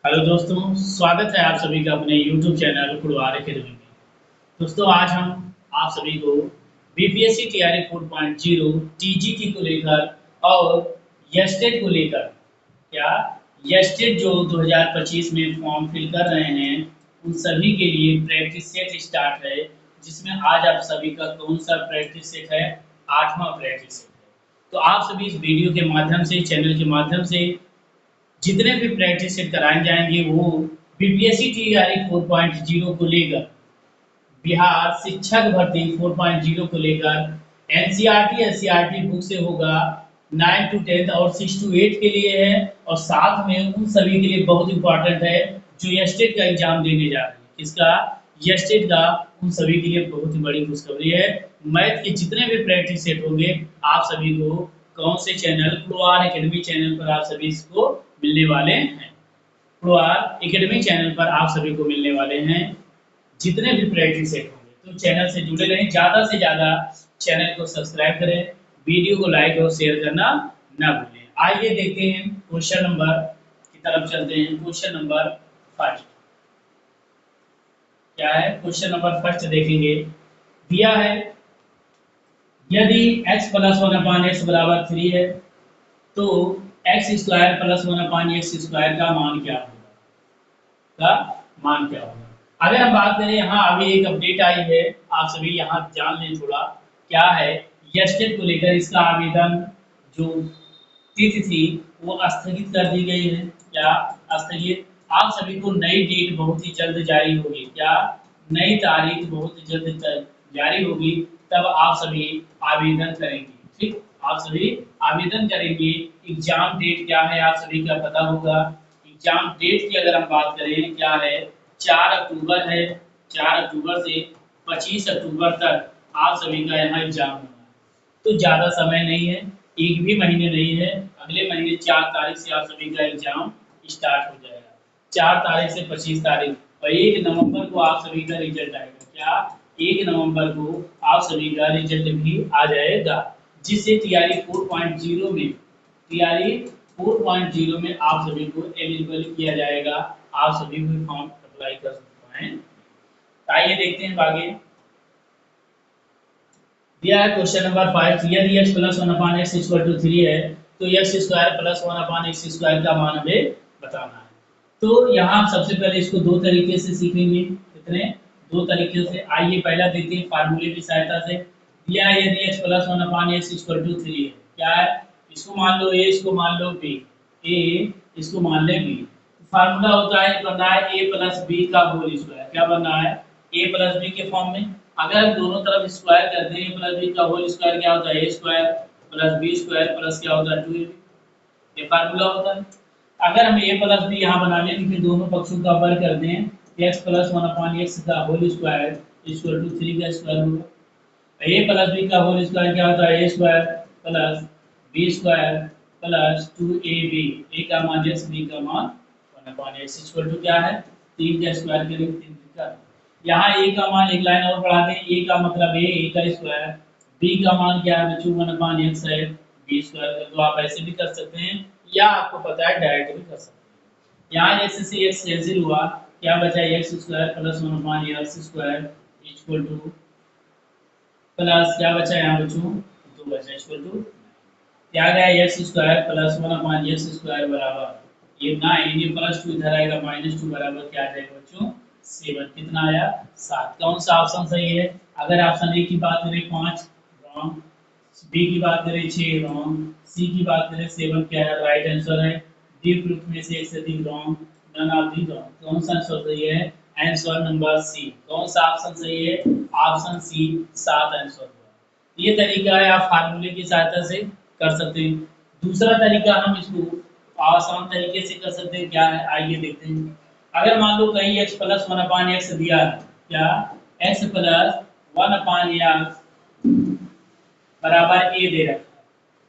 Hello दोस्तों, स्वागत है आप सभी का अपने YouTube चैनल कुड़वार एकेडमी में। दोस्तों, आज हम आप सभी को बीपीएससी टीआरई 4.0 टीजीटी को लेकर और यस्टेट को लेकर क्या यस्टेट जो 2025 में फॉर्म फिल कर रहे हैं उन सभी के लिए प्रैक्टिस सेट स्टार्ट है, जिसमें आज आप सभी का कौन सा प्रैक्टिस सेट है? 8वां प्रैक्टिस सेट है। तो आप सभी इस वीडियो के माध्यम से, चैनल के माध्यम से जितने भी प्रैक्टिस सेट कराए जाएंगे वो बीपीएससी टीआरई 4.0 को लेकर, बिहार शिक्षक भर्ती 4.0 को लेकर एनसीईआरटी एससीईआरटी बुक से होगा। 9 to 10 और 6 to 8 के लिए है, और साथ में उन सभी के लिए बहुत इंपॉर्टेंट है जो यस्टेट का एग्जाम देने जा रहे हैं। इसका यस्टेट का उन सभी के लिए बहुत ही बड़ी खुशखबरी है। मैथ के जितने भी प्रैक्टिस सेट होंगे आप सभी को कौन से चैनल, कुड़वार एकेडमी चैनल पर आप सभी इसको मिलने वाले हैं। कुड़वार एकेडमी चैनल पर आप सभी को मिलने वाले हैं जितने भी प्रैक्टिस सेट होंगे। तो चैनल से जुड़े रहें, ज़्यादा से ज़्यादा चैनल को सब्सक्राइब करें, वीडियो को लाइक और शेयर करना ना भूलें। आइए देखते हैं क्वेश्चन नंबर की तरफ चलते हैं। क्वेश्चन नंबर फर्स्ट क्या है? क्वेश्चन नंबर फर्स्ट देखेंगे। दिया है यदि x प्लस 1/x बराबर 3 है तो एक्स स्क्वायर प्लस 1/x² का मान क्या होगा? अगर हम बात करें, यहाँ अभी एक अपडेट आई है, आप सभी यहाँ जान लें थोड़ा क्या है। यस्टेट को लेकर इसका आवेदन जो तिथि थी वो स्थगित कर दी गई है। क्या स्थगित? आप सभी को नई डेट बहुत ही जल्द जारी होगी। क्या नई तारीख बहुत ही जल्द जारी होगी, तब आप सभी आवेदन करेंगे। ठीक, आप सभी आवेदन करेंगे। एग्जाम डेट क्या है आप सभी का पता होगा। एग्जाम डेट की अगर हम बात करें, क्या है? 4 अक्टूबर है। 4 अक्टूबर से 25 अक्टूबर तक आप सभी का यहाँ एग्जाम होना है। तो ज़्यादा समय नहीं है, एक भी महीने नहीं है। अगले महीने 4 तारीख से आप सभी का एग्जाम स्टार्ट हो जाएगा। 4 तारीख से 25 तारीख, और 1 नवंबर को आप सभी का रिजल्ट आएगा। क्या? 1 नवंबर को आप सभी का रिजल्ट भी आ जाएगा, जिससे टीआरई 4.0 में आप सभी को एलिजिबल किया जाएगा। आप सभी भी फॉर्म अप्लाई कर सकते हैं। आइए देखते हैं आगे। दिया है क्वेश्चन नंबर 5, यदि x plus 1/x equal to 3 है तो x स्क्वायर प्लस 1/x² का मान हमें बताना है। तो यहाँ सबसे पहले इसको दो तरीके से सीखेंगे। कितने? दो तरीके से। आइए पहला देखते हैं फार्मूले की सहायता से। दिया है यदि x plus 1/x equal to 3 है, क्या है? इसको मान लो a, इसको मान लो b, a इसको मान ले b। फार्मूला होता है, बनना है a प्लस बी का होल स्क्वायर। क्या बनना है? a प्लस बी के फॉर्म में। अगर हम दोनों तरफ स्क्वायर करते हैं, प्लस बी का होल स्क्वायर क्या होता है? A square plus B square plus क्या होता है? 2ab। ये फार्मूला होता है। अगर हम a प्लस बी यहाँ बना लें, फिर दोनों पक्षों का वर्ग कर दें, x प्लस 1/x का होल स्क्वायर इक्वल टू 3 का स्क्वायर होगा। a प्लस बी का होल स्क्वायर क्या होता है? A square plus B square plus 2ab। a का मान x, b का मान 1/x इक्वल टू क्या है? 3 का स्क्वायर करेंगे, 3 का। यहाँ a का मान एक लाइन और बढ़ा दें, a का मतलब a का स्क्वायर, b का मान क्या है बच्चों? 1/x है, b स्क्वायर। तो आप ऐसे भी कर सकते हैं, या आपको पता है डायरेक्ट भी कर सकते हैं। यहाँ x से x कैंसिल हुआ, क्या बचा? x² plus 1/x² equal two plus क्या बचा यहाँ बच्चों? 2 बचा इक्वल टू क्या गया? x² प्लस 1/x² बराबर ये 9, ये प्लस 2 इधर आएगा, -2 बराबर क्या आ जाएगा बच्चों? 7। कितना आया? 7। कौन सा ऑप्शन सही है? अगर ऑप्शन ए की बात करें 5 रॉन्ग, बी की बात करें 6 रॉन्ग, सी की बात करें 7 क्या है? राइट आंसर है। डी ग्रुप में से एक से अधिक wrong, none of the wrong. कौन सा आंसर सही है? Answer number C. कौन सा ऑप्शन सही है? ऑप्शन सी, 7 आंसर हुआ। ये तरीका है, आप फार्मूले की सहायता से कर सकते हैं। दूसरा तरीका हम इसको आसान तरीके से कर सकते हैं। क्या है? आइए देखते हैं। अगर मान लो कहीं x प्लस 1/x दिया है, क्या? x प्लस 1/x बराबर a दे रखा है,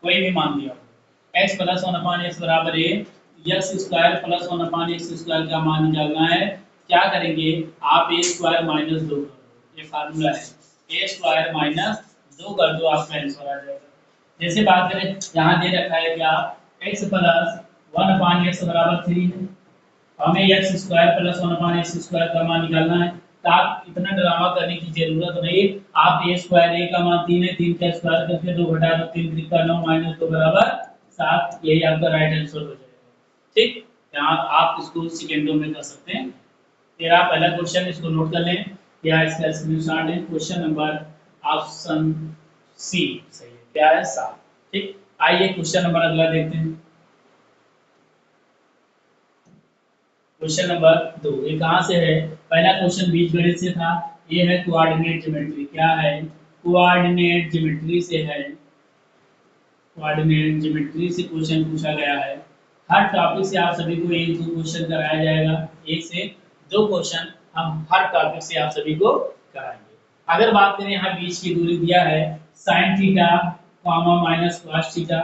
कोई भी मान दिया हो। x प्लस 1/x बराबर a, x² प्लस 1/x² का मान निकालना है। क्या करेंगे आप? a² माइनस 2 कर दो, ये फार्मूला है। a² माइनस 2 कर दो, आपका आंसर आ जाएगा। जैसे बात करें, यहाँ दे रखा है क्या? x प्लस 1/x बराबर 3 है, हमें एक्स स्क्वायर प्लस 1/x² का मान निकालना है। तो आप इतना ड्रामा करने की जरूरत नहीं है। आप ए स्क्वायर, ए का मान 3 है, 3 का स्क्वायर करके 2 घटा दो, 3 3 का 9 माइनस 2 बराबर 7। यही आपका राइट आंसर हो जाएगा। ठीक, यहाँ आप इसको सेकेंडों में कर सकते हैं। फिर आप पहला क्वेश्चन इसको नोट कर लें या इसका स्क्रीनशॉट लें। क्वेश्चन नंबर ऑप्शन सी सही है, क्या है 7। ठीक, आइए क्वेश्चन नंबर अगला देखते हैं। क्वेश्चन नंबर 2 ये कहाँ से है? पहला क्वेश्चन बीजगणित से था, ये है कोऑर्डिनेट ज्योमेट्री। क्या है? कोऑर्डिनेट ज्योमेट्री से है। कोऑर्डिनेट ज्योमेट्री से क्वेश्चन पूछा गया है। हर टॉपिक से आप सभी को एक दो क्वेश्चन कराया जाएगा, एक से दो क्वेश्चन हम हर टॉपिक से आप सभी को कराएंगे। अगर बात करें, यहाँ बीच की दूरी दिया है sine theta comma minus cos theta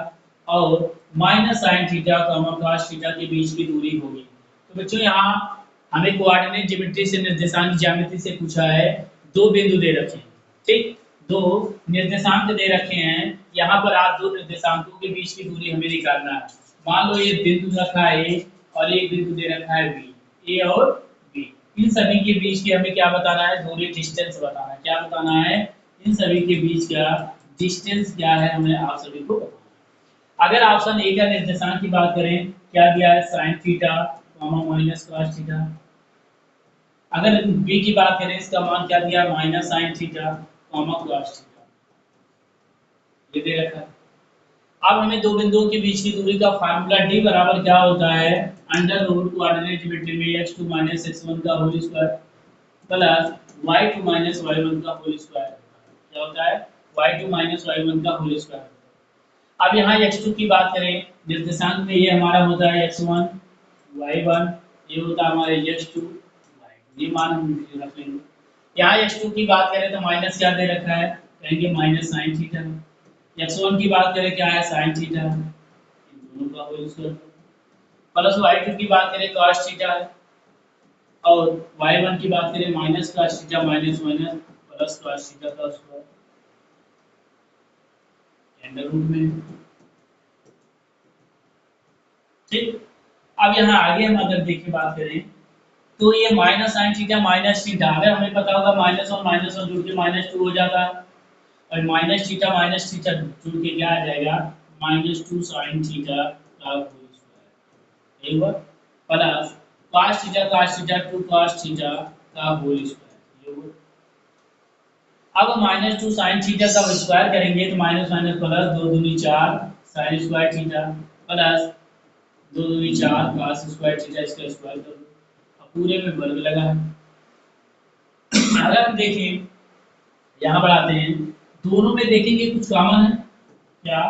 और minus sine theta comma cos theta के बीच की दूरी होगी। तो बच्चों यहाँ हमें कोऑर्डिनेट ज्योमेट्री से निर्देशांक ज्यामिति से पूछा है। दो बिंदु दे रखे हैं, ठीक, दो निर्देशांक दे रखे हैं। यहाँ पर आप दो निर्देशांकों के बीच की दूरी हमें निकालना है। मान लो ये बिंदु रखा है ए और एक बिंदु दे रखा है बी, ए और बी। इन सभी के बीच की हमें क्या बताना है? दूरी, डिस्टेंस बताना है। क्या बताना है? इन सभी के बीच का डिस्टेंस क्या है हमें आप सभी को बताना है। अगर ऑप्शन ए का निर्देशांक की बात करें, क्या दिया है? Sine theta minus cos theta. अगर बी की बात करें, इसका मान क्या दिया? Minus sine theta cos theta, ये दे रखा है। अब हमें दो बिंदुओं के बीच की दूरी का फार्मूला डी बराबर क्या होता है? अंडर रूट कोऑर्डिनेट ज्योमेट्री में x2 माइनस x1 का whole square plus y2 minus y1 का होल स्क्वायर। क्या होता है? y2 माइनस y1 का होल स्क्वायर। अब यहाँ x2 की बात करें, निर्देशांक में ये हमारा होता है x1 y1, ये होता है हमारे x2 y2, ये मान हम रख लेंगे। यहाँ x2 की बात करें तो माइनस क्या दे रखा है? कहेंगे माइनस साइन थीटा। x1 की बात करें, क्या है? साइन थीटा, इन दोनों का होल स्क्वायर प्लस y2 की बात करें cos थीटा है और y1 की बात करें minus cos theta minus minus plus cos theta का स्क्वायर अंडर रूट में। ठीक, अब यहाँ आगे हम अगर देखिए बात करें तो ये minus sine theta minus theta, अगर हमें पता होगा माइनस और जुड़ के -2 हो जाता है और माइनस थीटा जुड़ के क्या आ जाएगा? -2 साइन थीटा का होल स्क्वायर, एक बार plus cos theta 2 cos theta का होल स्क्वायर, ये हुआ। अब -2 साइन थीटा का स्क्वायर करेंगे तो माइनस माइनस प्लस 2 दूनी 4 साइन स्क्वायर थीटा प्लस 2 दूनी 4 cos स्क्वायर थीटा, इसका स्क्वायर कर दो। अब पूरे में वर्ग लगा है। अगर हम देखें, यहाँ पर आते हैं, दोनों में देखेंगे कुछ कॉमन है क्या?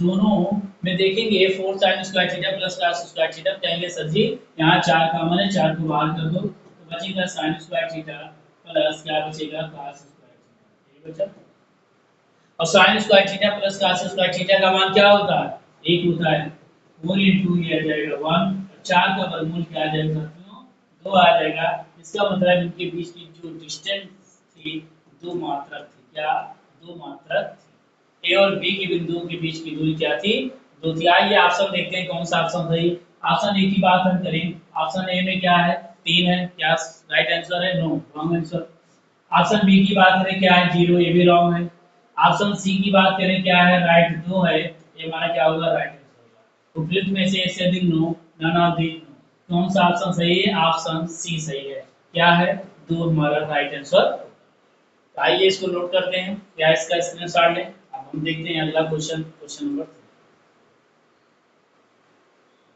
दोनों में देखेंगे 4 sine square theta plus cos square theta, कहेंगे सर जी यहाँ 4 कॉमन है, 4 को बाहर कर दो तो बचेगा साइन स्क्वायर थीटा प्लस क्या बचेगा? cos स्क्वायर थीटा, ये बचा। और sine square theta plus cos square theta का मान क्या होता है? 1 होता है। 4 into ये आ जाएगा 1, 4 का वर्गमूल क्या आ जाएगा? 2 आ जाएगा। इसका मतलब इनके बीच की जो डिस्टेंस थी दो मात्रक थी। क्या? दो मात्रक थी। ए और बी के बिंदुओं के बीच की दूरी क्या थी? 2 थी। आइए ऑप्शन देखते हैं कौन सा ऑप्शन सही। ऑप्शन ए की बात हम करें, ऑप्शन ए में क्या है? 3 है, क्या राइट आंसर है? No, wrong answer. Option B की बात करें, क्या है? 0, ये भी रॉन्ग है। ऑप्शन सी की बात करें, क्या है? राइट 2 है, ये हमारा क्या होगा? राइट आंसर होगा। उपयुक्त में से एक से अधिक नो, नन ऑफ दी। कौन सा ऑप्शन सही है? ऑप्शन सी सही है। क्या है? 2 हमारा राइट आंसर। तो आइए इसको नोट करते हैं या इसका स्क्रीनशॉट लें। अब हम देखते हैं अगला क्वेश्चन, क्वेश्चन नंबर 3।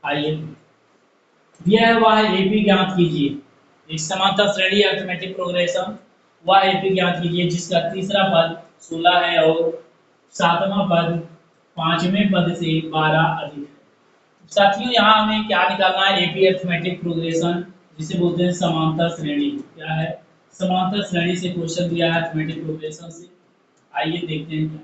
आइए, दिया है वह एपी ज्ञात कीजिए। एक समांतर श्रेणी अरिथमेटिक प्रोग्रेशन, वह एपी ज्ञात कीजिए जिसका तीसरा पद 16 है और सातवां पद पांचवें पद से 12 अधिक है। साथियों यहाँ हमें क्या निकालना है? एपी अरिथमेटिक प्रोग्रेशन, जिसे बोलते हैं समांतर श्रेणी। क्या है? समांतर श्रेणी से क्वेश्चन दिया है अरिथमेटिक प्रोग्रेशन से। आइए देखते हैं क्या।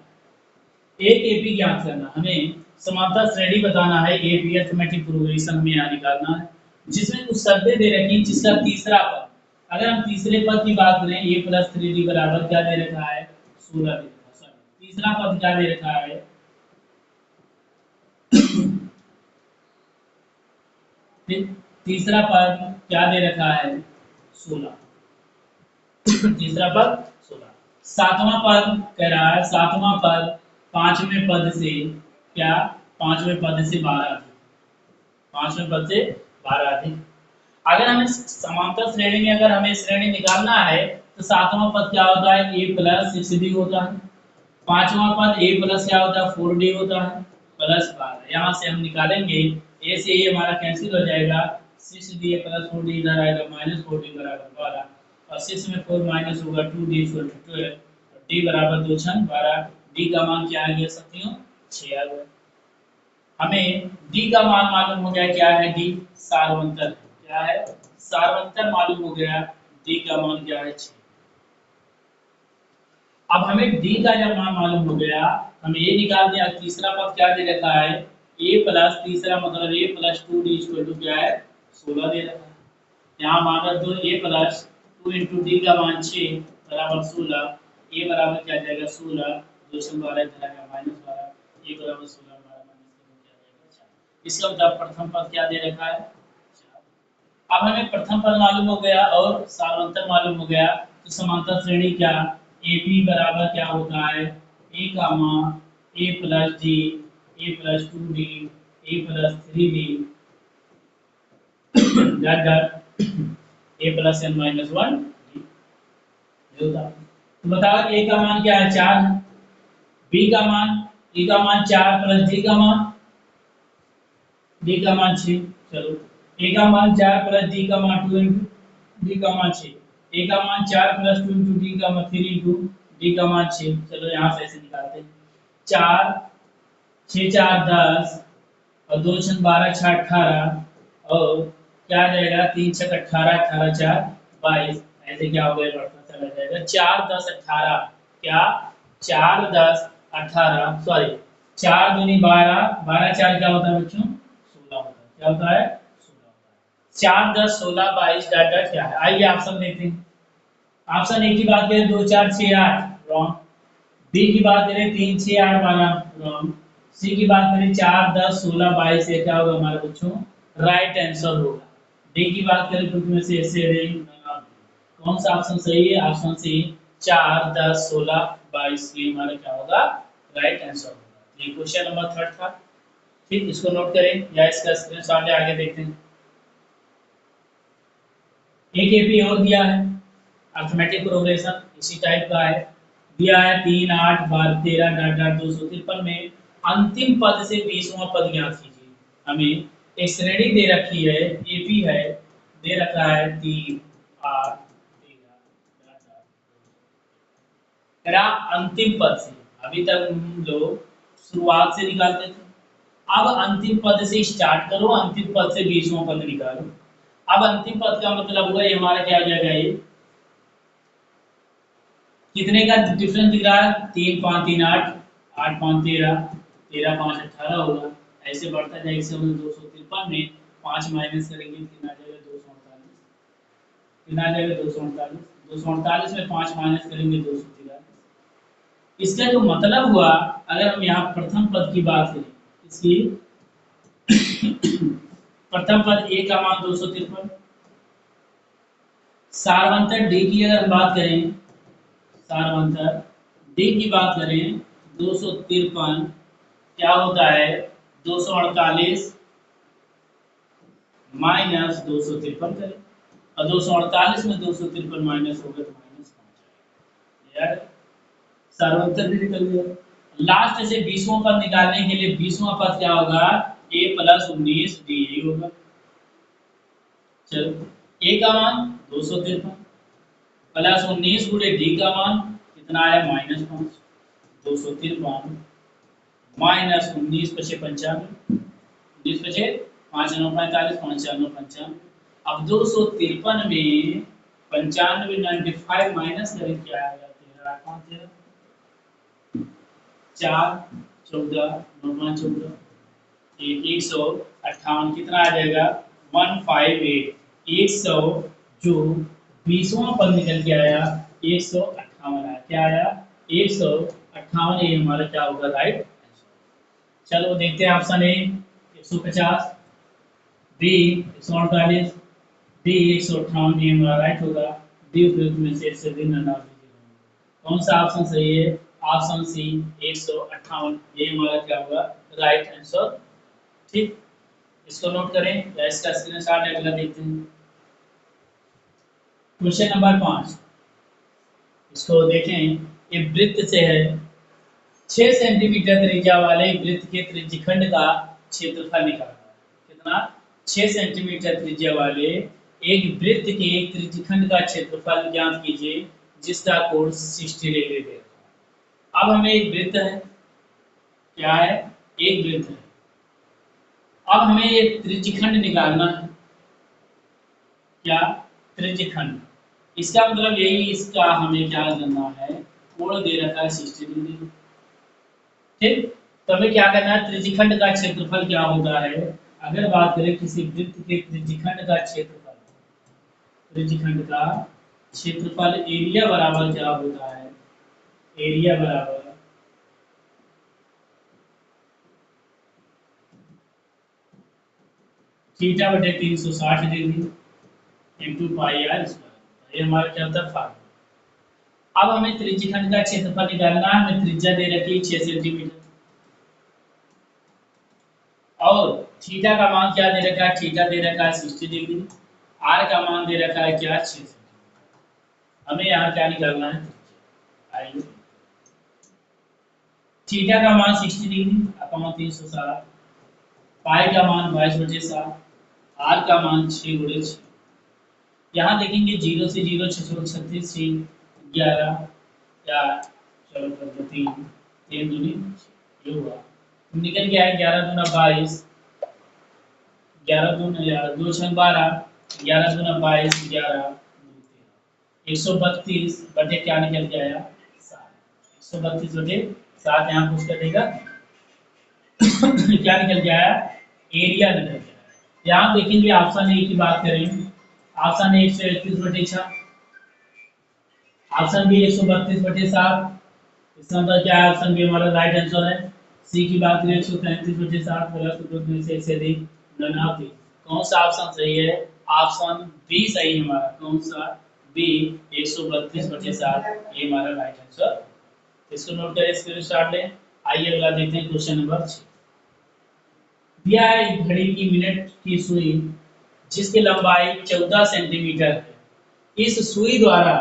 एक एपी ज्ञात करना, हमें समांतर श्रेणी बताना है। एपी अरिथमेटिक प्रोग्रेशन में यहाँ निकालना है, जिसमें कुछ शर्तें दे रखी हैं। जिसका तीसरा पद, अगर हम तीसरे पद की बात करें, a + 3d बराबर क्या दे रखा है? 16 दे रखा है। तीसरा पद क्या दे रखा है? तीसरा पद क्या दे रखा है 16, तीसरा पद 16। सातवां पद कह रहा है, सातवां पद पांचवें पद से क्या, पांचवें पद से 12 अधिक, पांचवें पद से 12 अधिक। अगर हमें समांतर श्रेणी में अगर हमें श्रेणी निकालना है तो सातवां पद क्या होता है a प्लस 6d होता है, पांचवा पद a प्लस क्या होता है 4d होता है प्लस 12। यहाँ से हम निकालेंगे a से a हमारा कैंसिल हो जाएगा, 6d प्लस 4d इधर आएगा माइनस 4d बराबर 12, और 6 में 4 माइनस होगा 2d 12, d बराबर 2 छन 12, d का मान क्या आ गया साथियों 6 आ गया। हमें d का मान मालूम हो गया, क्या है d सार्वंतर, क्या है सार्वंतर मालूम हो गया, d का मान क्या है 6। अब हमें d का जब मान मालूम हो गया, हमें ये निकाल दिया तीसरा पद क्या दे रखा है a प्लस तीसरा मतलब a plus 2d equal to क्या है 16 दे रखा है। यहाँ मान रख दो a प्लस 2 इंटू डी का मान 6 बराबर 16, a बराबर क्या जाएगा 16, 2 से 12 इधर आएगा माइनस 12, a बराबर 16 12 माइनस करेंगे क्या जाएगा 4। इसका मतलब प्रथम पद क्या दे रखा है 4। अब हमें प्रथम पद मालूम हो गया और सार्वंतर मालूम हो गया, तो समांतर श्रेणी क्या AP बराबर क्या होता है a का मान a plus d a plus 2d a plus 3d dot dot a plus n minus 1 होता। तो बताओ a का मान क्या है 4, b का मान e का मान 4 प्लस d का मान 6। चलो a का मान 4 प्लस d का मान 2 इंटू d का मान 6, a का मान 4 प्लस 2 इंटू d का मान 3 इंटू d का मान 6। चलो यहाँ से ऐसे निकालते हैं 4 6 4 10 और 2 6 12 6 18 और क्या आ जाएगा 3 6 18 18 4 22, ऐसे क्या हो गया बढ़ता चला जाएगा 4 10 18, क्या 4 10 18 सॉरी 4 दूनी 12 12 4 क्या होता है बच्चों 16 होता है, क्या होता है 16 होता है। 4 10 16 22 डॉट डॉट क्या है, आइए ऑप्शन देखते हैं। ऑप्शन ए की बात करें 2 4 6 8 रॉन्ग, बी की बात करें 3 6 8 12 रॉन्ग, सी की बात करें 4 10 16 22 ये क्या होगा हमारे बच्चों राइट आंसर होगा। डी की बात करें तो में से ऐसे कौन सा ऑप्शन सही है, ऑप्शन सी 4 10 16 22 ये हमारा क्या होगा राइट आंसर होगा। ये क्वेश्चन नंबर 3 था। ठीक, इसको नोट करें या इसका स्क्रीनशॉट ले आगे देखते हैं। एक एपी और दिया है अर्थमेटिक प्रोग्रेशन इसी टाइप का है, दिया है 3 8 12 13 डॉट डॉट 253 में अंतिम पद से 20वां पद ज्ञात कीजिए। हमें एक श्रेणी दे रखी है एपी है, दे रखा है 3 8 13 अंतिम पद से, अभी तक हम लोग शुरुआत से निकालते थे, अब अंतिम पद से स्टार्ट करो, अंतिम पद से 20वां पद निकालो। अब अंतिम पद का मतलब हुआ ये हमारा क्या आ जाएगा, ये कितने का डिफरेंस दिख रहा है 3 5 3 8 8 5 13 13 5 18 होगा, ऐसे बढ़ता जाएगा। इससे हम 253 में 5 माइनस करेंगे कितना आ जाएगा 248, कितना आ जाएगा 248, 248 में 5 माइनस करेंगे 243। इसका जो मतलब हुआ अगर हम यहाँ प्रथम पद की बात करें, इसकी प्रथम पद ए का मान 253, सार्वंतर डी की अगर बात करें, सार्वंतर डी की बात करें 253 क्या होता है 248 माइनस 253 करें, और 248 में 253 माइनस हो गया तो माइनस 5 यार सार्वंतर भी निकल गया। लास्ट से 20वां पद निकालने के लिए 20वां पद क्या होगा a प्लस 19 डी होगा। चलो a का मान 253 प्लस 19 गुणे डी का मान कितना आया -5, 253 माइनस 19 पचे 95, 19 पचे 5 9 45 5 4 9 95। अब 253 में 95 95 माइनस करें क्या आएगा 13 8 5 13 4 14 9 5 14 158 कितना आ जाएगा 158, 100 जो 20वां पद निकल के आया 158 आया, क्या आया 158, ये हमारा क्या होगा राइट आंसर। चलो देखते हैं ऑप्शन ए 150, बी 148, डी 158, ये हमारा राइट होगा। डी उपयुक्त में से सभी नन ऑफ दीजिए। कौन सा ऑप्शन सही है? ऑप्शन सी 158, ये हमारा क्या होगा? Right answer. ठीक, इसको नोट करें या इसका स्क्रीनशॉट अगला देखते हैं। क्वेश्चन नंबर 5, इसको देखें। ये वृत्त से है। 6 सेंटीमीटर त्रिज्या वाले वृत्त के त्रिज्यखंड का क्षेत्रफल निकालना है। कितना? 6 सेंटीमीटर त्रिज्या वाले एक वृत्त के एक त्रिज्यखंड का क्षेत्रफल ज्ञात कीजिए जिसका कोण 60 डिग्री दे। अब हमें एक वृत्त है, क्या है? एक वृत्त है। अब हमें एक त्रिज्यखंड निकालना है। क्या? त्रिज्यखंड। इसका मतलब यही, इसका हमें क्या करना है? कोण दे रखा है 60 डिग्री। ठीक, तो हमें क्या करना है? त्रिज्यखंड का क्षेत्रफल क्या होता है? अगर बात करें किसी वृत्त के त्रिज्यखंड का क्षेत्रफल, त्रिज्यखंड का क्षेत्रफल एरिया बराबर क्या होता है? एरिया बराबर थीटा बटे 360 degree into pi R square. ये हमारा क्या होता है? फार्मूला। अब हमें त्रिज्यखंड का क्षेत्रफल निकालना है। हमें त्रिज्या दे रखी है 6 सेंटीमीटर और थीटा का मान क्या दे रखा है? थीटा दे रखा है 60 डिग्री। आर का मान दे रखा है क्या? 6 सेंटीमीटर। हमें यहाँ क्या निकालना है? आइए, थीटा का मान 60 डिग्री अपॉन 360, पाई का मान 22/7, आर का मान 6/6। यहाँ देखेंगे 0 से 0 636 से 11 या चलो कर दो 3, 3 दूनी ये हुआ, निकल गया है 11 दूना 22, 11 दूना 2 6 12, 11 दूना 22, 11 132 बटे क्या निकल के आया? 7। 132 बटे 7 यहाँ कुछ कटेगा क्या निकल के आया? एरिया निकल के आया। यहाँ देखेंगे ऑप्शन ए की बात करें, ऑप्शन ए 131/6, ऑप्शन बी 132/7। इसका मतलब क्या है? ऑप्शन बी हमारा राइट आंसर है। सी की बात करें 133/7 प्लस उपयुक्त में से एक से अधिक नन ऑफ दी। कौन सा ऑप्शन सही है? ऑप्शन बी सही है हमारा। कौन सा? बी 132/7, ये हमारा राइट आंसर। इसको नोट करें, स्क्रीनशॉट लें। आइए अगला देखते हैं क्वेश्चन नंबर 6। दिया है एक घड़ी की मिनट की सुई जिसकी लंबाई 14 सेंटीमीटर है। इस सुई द्वारा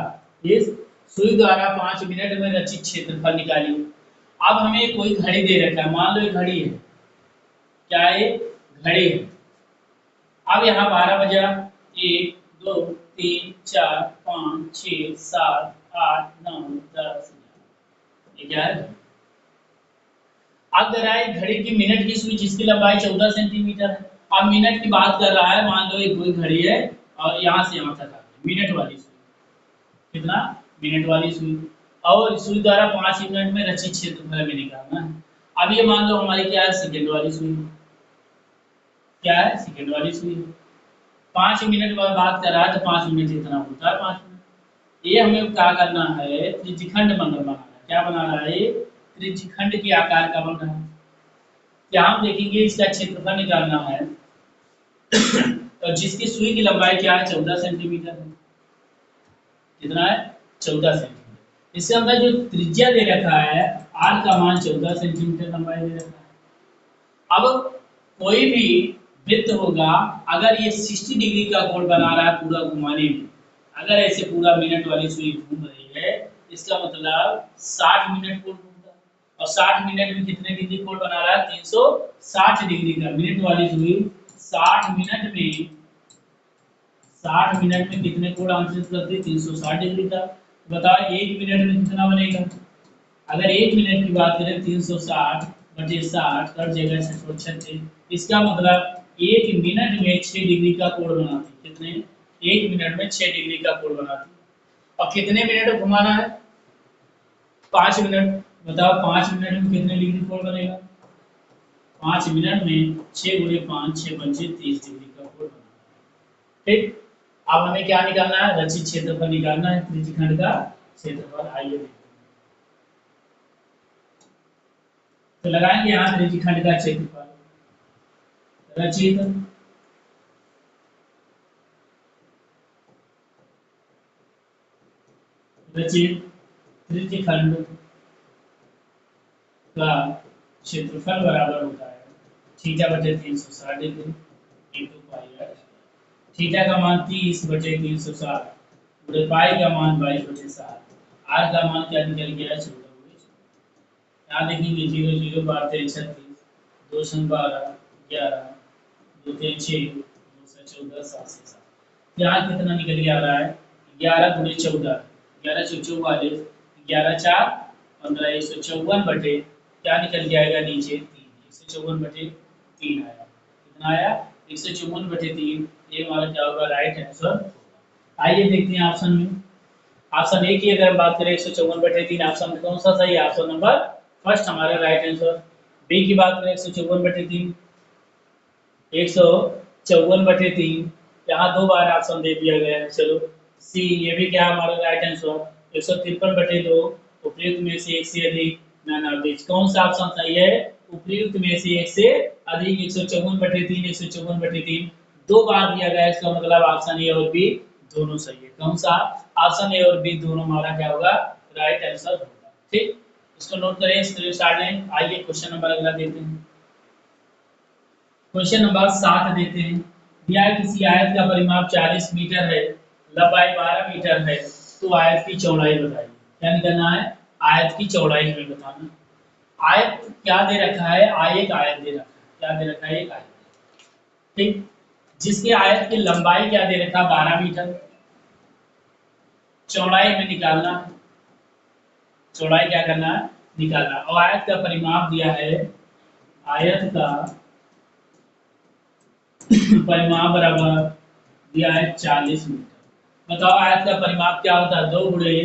5 मिनट में रचित क्षेत्रफल निकालिए। अब हमें कोई घड़ी दे रखा है, मान लो एक घड़ी है। क्या है? घड़ी है। अब यहाँ 12 बजा, 1 2 3 4 5 6 7 8 9 10 ये क्या है? अब दे रहा है घड़ी की मिनट की सुई जिसकी लंबाई 14 सेंटीमीटर है। अब मिनट की बात कर रहा है, मान लो एक कोई घड़ी है और यहाँ से यहाँ तक आ गई मिनट वाली सुई। कितना? मिनट वाली सुई। और सुई द्वारा 5 मिनट में रचित क्षेत्रफल में निकालना है। अब ये मान लो हमारी क्या है? सेकेंड वाली सुई। क्या है? सेकेंड वाली सुई। 5 मिनट बाद बात कर रहा है तो 5 मिनट इतना होता है 5 मिनट। ये हमें क्या करना है? त्रिज्यखंड बनाना है। क्या बना रहा है? त्रिज्यखंड के आकार का बन रहा है। क्या हम देखेंगे इसका क्षेत्रफल निकालना है और जिसकी सुई की लंबाई क्या है? 14 सेंटीमीटर है। कितना है? 14 सेंटीमीटर। इसके अंदर जो त्रिज्या दे रखा है, आर का मान 14 सेंटीमीटर लंबाई दे रखा है। अब कोई भी वृत्त होगा, अगर ये 60 डिग्री का कोण बना रहा है पूरा घुमाने में, अगर ऐसे पूरा मिनट वाली सुई घूम रही है, इसका मतलब 60 मिनट कोण घूमता है। और 60 मिनट में कितने डिग्री कोण बना रहा है? 360 डिग्री का। मिनट वाली सुई 60 मिनट में 60 मिनट में कितने कोण आंसर करती है? 360 डिग्री का। बताओ 1 मिनट में कितना बनेगा? अगर 1 मिनट की बात करें 360 बटे 60 कर जगह 636, इसका मतलब 1 मिनट में 6 डिग्री का कोण बनाती। कितने? 1 मिनट में 6 डिग्री का कोण बनाती। और कितने मिनट घुमाना है? 5 मिनट। बताओ 5 मिनट में कितने डिग्री कोण बनेगा? 5 मिनट में 6 गुणे 5 6 पंचे 30 डिग्री का कोण बनाना। ठीक, अब हमें क्या निकालना है? रचित क्षेत्रफल निकालना है, त्रिज्यखंड का क्षेत्रफल। आइए देखते हैं। तो लगाएंगे यहाँ त्रिज्यखंड का क्षेत्रफल। रचित रचित त्रिज्यखंड का क्षेत्रफल बराबर होता है थीटा बटे 360 degree into pi R. Theta का मान 30 बटे 360 बटे पाई का मान 22 बटे 7। आर का मान क्या निकल गया है 14 बटे 14। यहाँ देखेंगे 0 0 12 36 2 12 11 2 3 6 2 से 14 7 से 7। यहाँ कितना निकल के आ रहा है 11 गुणे 14 11 से 44 11 4 15 154 बटे क्या निकल जाएगा नीचे 3 154 बटे 3 आया। कितना आया 154 बटे 3। ये हमारा क्या होगा राइट आंसर। आइए देखते हैं ऑप्शन में। ऑप्शन ए की अगर हम बात करें 154 बटे 3 ऑप्शन में कौन सा सही है? ऑप्शन नंबर फर्स्ट हमारा राइट आंसर। बी की बात करें 154 बटे 3 154 बटे 3 यहाँ 2 बार ऑप्शन दे दिया गया है। चलो सी ये भी क्या हमारा राइट आंसर 153 बटे 2 उपयुक्त में से एक से अधिक नन ऑफ दिस। कौन सा ऑप्शन सही है? उपयुक्त में से एक से अधिक 154 बटे 3 154 बटे 3 2 बार दिया गया है। इसका मतलब ऑप्शन ए और बी दोनों सही है। कौन सा? ऑप्शन ए और बी दोनों हमारा क्या होगा राइट आंसर होगा। ठीक, इसको नोट करें, स्क्रीनशॉट लें। आइए क्वेश्चन नंबर अगला देते हैं। क्वेश्चन नंबर 7 देते हैं। दिया है किसी आयत का परिमाप 40 मीटर है, लंबाई 12 मीटर है, तो आयत की चौड़ाई बताइए। क्या निकालना है? आयत की चौड़ाई हमें बताना। आयत क्या दे रखा है? एक आयत दे रखा है। क्या दे रखा है? एक आयत। ठीक, जिसके आयत की लंबाई क्या दे रखा है 12 मीटर, चौड़ाई हमें निकालना है। चौड़ाई क्या करना है? निकालना। और आयत का परिमाप दिया है, आयत का परिमाप बराबर दिया है 40 मीटर। बताओ आयत का परिमाप क्या होता है? 2 गुणे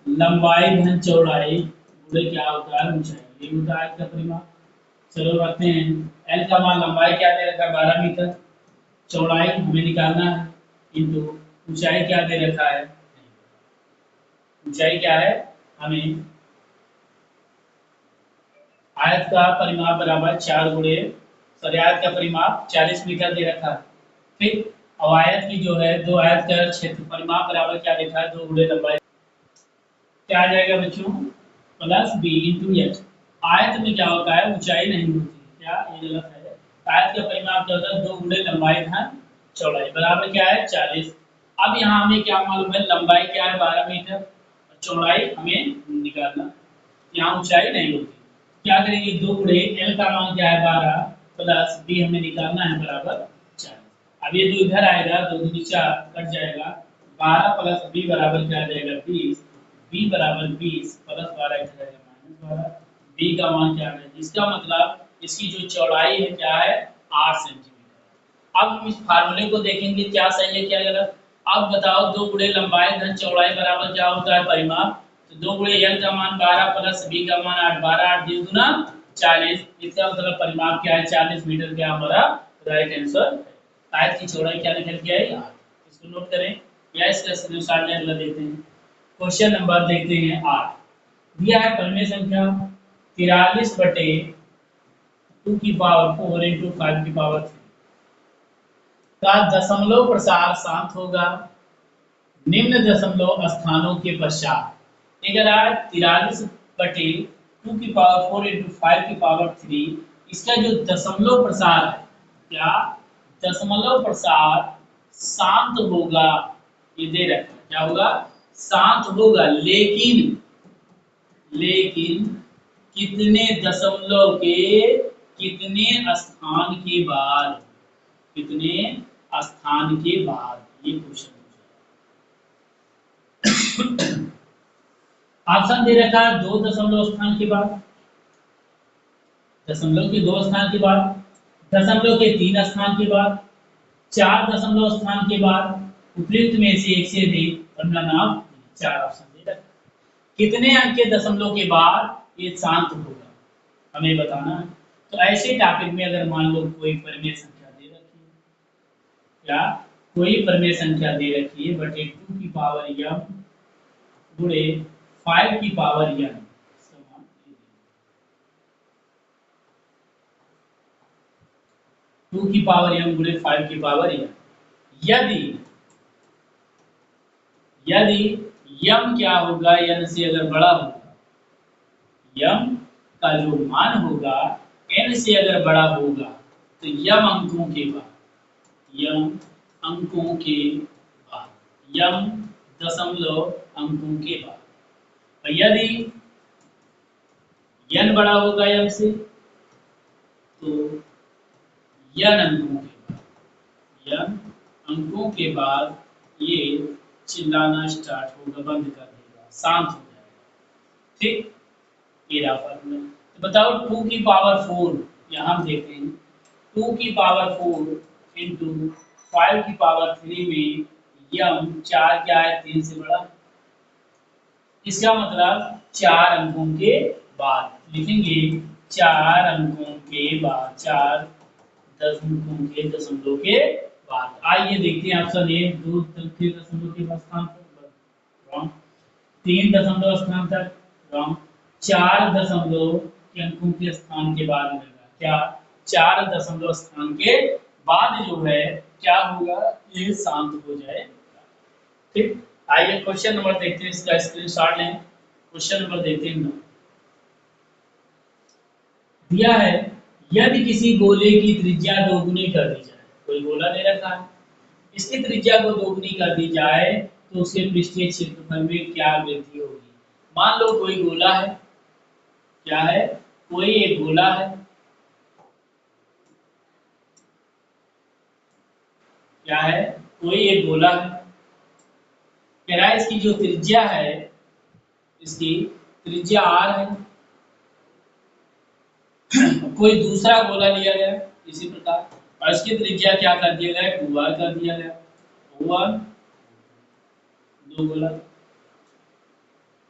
लंबाई धन चौड़ाई गुणे क्या होता है? ऊंचाई। ये होता है आयत का परिमाप। चलो रखते हैं। एल का मान लंबाई क्या दे रखा है 12 मीटर, चौड़ाई हमें निकालना है, इंटू ऊंचाई क्या दे रखा है? ऊंचाई क्या है? हमें आयत का परिमाप बराबर 4 गुणे आयत का परिमाप 40 मीटर दे रखा है। ठीक, और आयत की जो है दो आयत का क्षेत्र परिमाप बराबर क्या देखा है 2 गुणे लंबाई। क्या आ जाएगा बच्चों? Plus B into H. आयत में क्या होता है? ऊंचाई नहीं होती है। क्या ये गलत है? आयत का परिमाप क्या होता है? 2 गुणे लंबाई धन चौड़ाई बराबर क्या है 40। अब यहाँ हमें क्या मालूम है? लंबाई क्या है 12 मीटर और चौड़ाई हमें निकालना। यहाँ ऊंचाई नहीं होती। क्या करेंगे? 2 गुणे एल का मान क्या है 12 प्लस बी हमें निकालना है बराबर 4। अब ये 2 इधर आएगा, 2 दूनी 4 कट जाएगा। 12 प्लस बी बराबर क्या आ जाएगा 20। बी बराबर 20 प्लस 12 इधर आएगा -12। बी का मान क्या है? इसका मतलब इसकी जो चौड़ाई है क्या है 8 सेंटीमीटर। अब हम इस फार्मूले को देखेंगे क्या सही है क्या गलत। अब बताओ 2 गुणे लंबाई धन चौड़ाई बराबर क्या होता है परिमाप? तो 2 गुणे एल का मान 12 प्लस बी का मान 8 12 8 20 गुना 40। इसका मतलब परिमाप क्या है 40 मीटर। क्या हमारा राइट आंसर है। आयत की चौड़ाई क्या निकल के आई 8। इसको नोट करें या इसका स्क्रीनशॉट ले अगला देखते हैं। क्वेश्चन नंबर देखते हैं 8। दिया है परिमेय संख्या 43 बटे 2 की पावर 4 इंटू 5 की पावर 3 का दशमलव प्रसार शांत होगा निम्न दशमलव स्थानों के पश्चात। अगर आज 43 बटे 2 की पावर 4 इंटू 5 की पावर 3 इसका जो दशमलव प्रसार है क्या दशमलव प्रसार शांत होगा। ये दे रखा है क्या होगा? शांत होगा। लेकिन लेकिन कितने दशमलव के कितने स्थान के बाद? कितने स्थान के बाद? ये क्वेश्चन ऑप्शन दे रखा है 2 दशमलव स्थान के बाद, दशमलव के 2 स्थान के बाद, दशमलव के 3 स्थान के बाद, 4 दशमलव स्थान के बाद, उपयुक्त में से एक से अधिक और नन ऑफ 4 ऑप्शन दे रखा। कितने अंक के दशमलव के बाद ये शांत होगा हमें बताना है। तो ऐसे टॉपिक में अगर मान लो कोई परिमेय संख्या दे रखी है या कोई परिमेय संख्या दे रखी है बटे 2 की पावर m गुणे 5 की पावर n समान 2 की पावर m गुणे 5 की पावर n। यदि यदि यम क्या होगा, n से अगर बड़ा होगा, यम का जो मान होगा n से अगर बड़ा होगा तो यम अंकों के बाद, यम अंकों के बाद, यम दशमलव अंकों के बाद, और यदि n बड़ा होगा यम से तो यन अंकों के बाद, यन अंकों के बाद ये चिल्लाना स्टार्ट होगा, बंद कर देगा, शांत हो जाएगा। ठीक, ये रहा फॉर्मूला। तो बताओ 2 की पावर 4, यहाँ हम देखते हैं 2 की पावर 4 इंटू 5 की पावर 3 में यम 4 क्या है, 3 से बड़ा। इसका मतलब 4 अंकों के बाद लिखेंगे, 4 अंकों के बाद, 4 10 अंकों के दशमलव के बाद। आइए देखते हैं ऑप्शन ए, 2 के दशमलव के बाद स्थान तक, रॉन्ग। 3 दशमलव स्थान तक, रॉन्ग। 4 दशमलव के अंकों के स्थान के बाद मिलेगा क्या, 4 दशमलव स्थान के बाद जो है क्या होगा, ये शांत हो जाएगा। ठीक, आइए क्वेश्चन नंबर देखते हैं, इसका स्क्रीनशॉट लें। क्वेश्चन नंबर देखते हैं। दिया है यदि किसी गोले की त्रिज्या दोगुनी कर दी जाए, कोई गोला दे रखा है, इसकी त्रिज्या को दोगुनी कर दी जाए तो उसके पृष्ठीय क्षेत्रफल में क्या वृद्धि होगी। मान लो कोई गोला है, क्या है, कोई एक गोला है, क्या है, कोई एक गोला है, कह रहा है इसकी जो त्रिज्या है, इसकी त्रिज्या r है। कोई दूसरा गोला लिया गया इसी प्रकार, और इसकी त्रिज्या क्या कर दिया गया, 2r कर दिया गया, 2r, दो गोला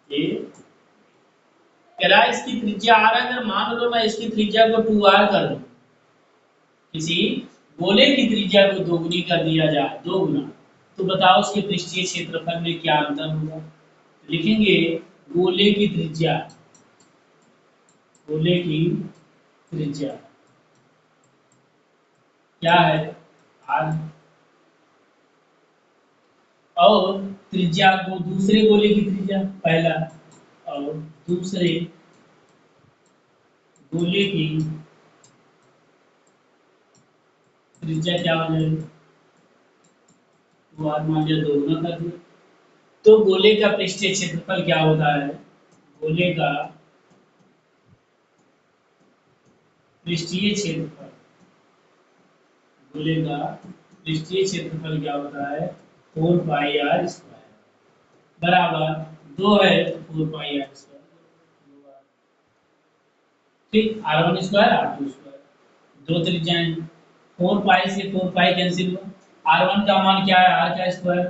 ये, कह रहा है इसकी त्रिज्या r है। अगर मान लो मैं इसकी त्रिज्या को 2r कर दूं, किसी गोले की त्रिज्या को दोगुनी कर दिया जाए, दो गुना, तो बताओ उसके पृष्ठीय क्षेत्रफल में क्या अंतर होगा। लिखेंगे गोले की त्रिज्या, गोले की त्रिज्या क्या है, r, और त्रिज्या को दूसरे गोले की त्रिज्या पहला, और दूसरे गोले की त्रिज्या क्या हो जाएगी, वो आर मान लिया, दोगुना कर दिया। तो गोले का पृष्ठीय क्षेत्रफल क्या होता है, गोले का पृष्ठीय क्षेत्रफल, गोले का पृष्ठीय क्षेत्रफल क्या होता है, 4 पाई आर स्क्वायर बराबर 2 है, तो 4 पाई आर स्क्वायर, ठीक, r1 स्क्वायर r2 स्क्वायर, दो त्रिज्याएं, 4 पाई से 4 पाई कैंसिल हुआ, r1 का मान क्या है, r का स्क्वायर,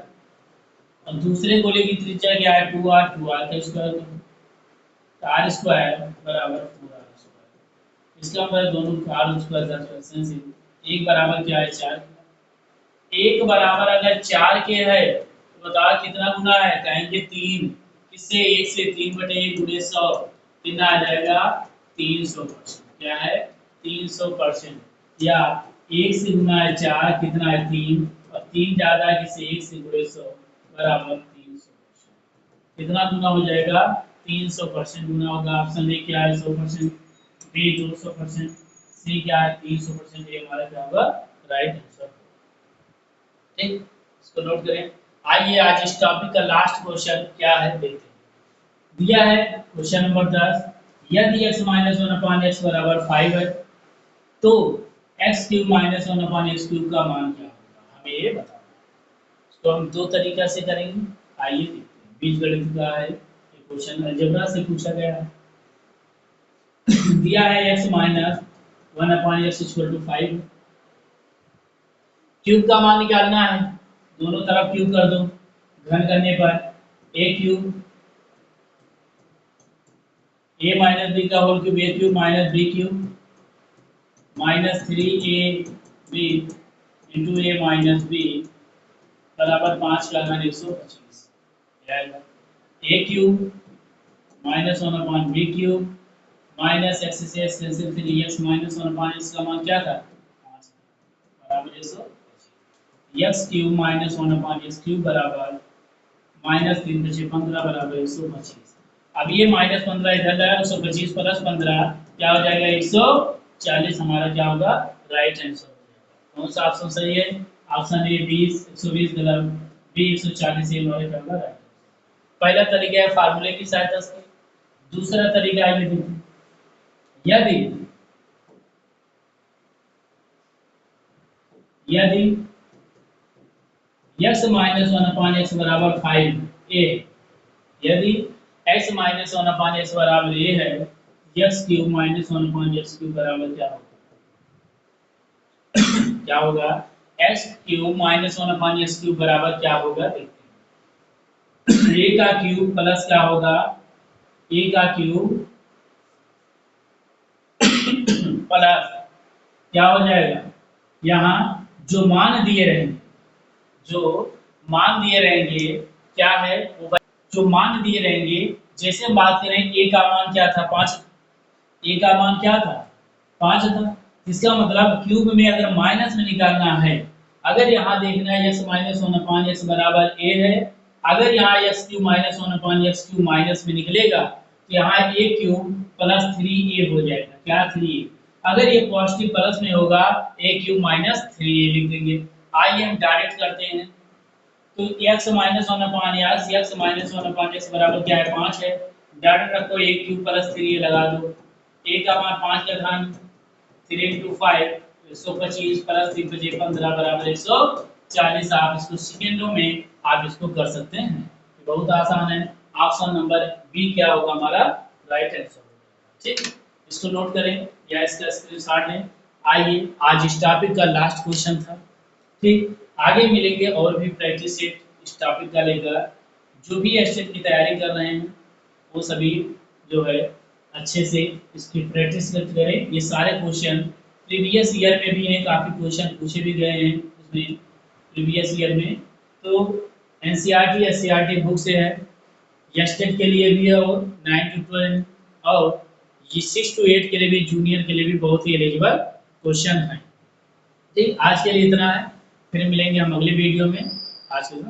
और दूसरे गोले की त्रिज्या क्या है, 2r, 2r का स्क्वायर, तो r स्क्वायर बराबर 4r स्क्वायर। इसका मतलब दोनों का r स्क्वायर से एक बराबर क्या है, 4, एक बराबर अगर 4 के है तो बताओ कितना गुना है, कहेंगे 3, किससे, 1 से 3/1 गुणे 100, कितना आ जाएगा, 300%, क्या है, 300%, या 1 से गुना है 4, कितना है 3, और 3 ज्यादा है किससे, 1 से गुणे 100 बराबर 300%, कितना गुना हो जाएगा, 300% गुना होगा। ऑप्शन ए क्या है, 100%, बी 200%, सी क्या है, 300%, ये हमारा क्या होगा, राइट आंसर। ठीक, इसको नोट करें। आइए आज इस टॉपिक का लास्ट क्वेश्चन क्या है देखते हैं। दिया है क्वेश्चन नंबर 10, यदि x - 1/x बराबर 5 है तो x³ - 1/x³ का मान क्या होगा, हमें ये बताना है। इसको हम दो तरीका से करेंगे, आइए देखते हैं। बीजगणित का है ये क्वेश्चन, अलजेब्रा से पूछा गया है। दिया है x - 1/x = 5, क्यूब का मान निकालना है, दोनों तरफ क्यूब कर दो, घन करने पर a³ a - b का whole cube, a³ - b³ -3ab into a - b बराबर 5 का घन 125, a³ -1/b³ माइनस x से x कैंसिल, 3x - 1/x का मान क्या था, 5 बराबर 125, x³ - 1/x³ बराबर माइनस 3 × 15 बराबर 125। अब ये -15 इधर लाया, 125 प्लस 15 क्या हो जाएगा 140, हमारा क्या होगा राइट आंसर हो जाएगा। कौन सा ऑप्शन सही है? ऑप्शन ए 20, 120 गलत, बी 140 ये हमारे क्या होगा राइट। पहला तरीका है फार्मूले की सहायता से, दूसरा तरीका है यदि यदि x माइनस 1/x बराबर 5a, यदि x माइनस 1/x बराबर a है, x cube minus 1/x cube बराबर क्या होगा? क्या होगा? x cube minus 1/x cube बराबर क्या होगा देखते हैं। a का क्यूब प्लस क्या होगा? a का क्यूब प्लस क्या हो जाएगा? यहाँ जो मान दिए रहेंगे, जो मान दिए रहेंगे क्या है वो, जो मान दिए रहेंगे, जैसे हम बात करें a का मान क्या था 5, a का मान क्या था 5 था। इसका मतलब क्यूब में अगर माइनस में निकालना है, अगर यहाँ देखना है x माइनस 1/x बराबर a है, अगर यहाँ x cube minus 1/x cube minus में निकलेगा तो यहाँ a क्यूब प्लस 3a हो जाएगा। क्या 3a? अगर ये पॉजिटिव प्लस में होगा a क्यूब माइनस 3a लिख देंगे। आइए हम डायरेक्ट करते हैं। तो x minus 1/x, x minus 1/x बराबर क्या है 5 है। डायरेक्ट रखो a क्यूब प्लस 3a लगा दो। a का मान 5 का ध्यान 3 × 5 125 प्लस 3 × 15 बराबर 140। आप इसको सेकेंडों में आप इसको कर सकते हैं, बहुत आसान है। ऑप्शन नंबर बी क्या होगा हमारा राइट आंसर होगा। ठीक, इसको नोट करें या इसका स्क्रीनशॉट लें। आइए आज इस टॉपिक का लास्ट क्वेश्चन था। ठीक, आगे मिलेंगे और भी प्रैक्टिस सेट इस टॉपिक का लेकर। जो भी एस्टेट की तैयारी कर रहे हैं वो सभी जो है अच्छे से इसकी प्रैक्टिस करें। ये सारे क्वेश्चन प्रीवियस ईयर में भी हैं, काफ़ी क्वेश्चन पूछे भी गए हैं उसमें प्रीवियस ईयर में। तो एनसीईआरटी एससीईआरटी बुक से है, एस्टेट के लिए भी है और 9 to 12 और ये 6 to 8 के लिए भी, जूनियर के लिए भी बहुत ही एलिजिबल क्वेश्चन है। ठीक, आज के लिए इतना है, फिर मिलेंगे हम अगले वीडियो में। आज के लिए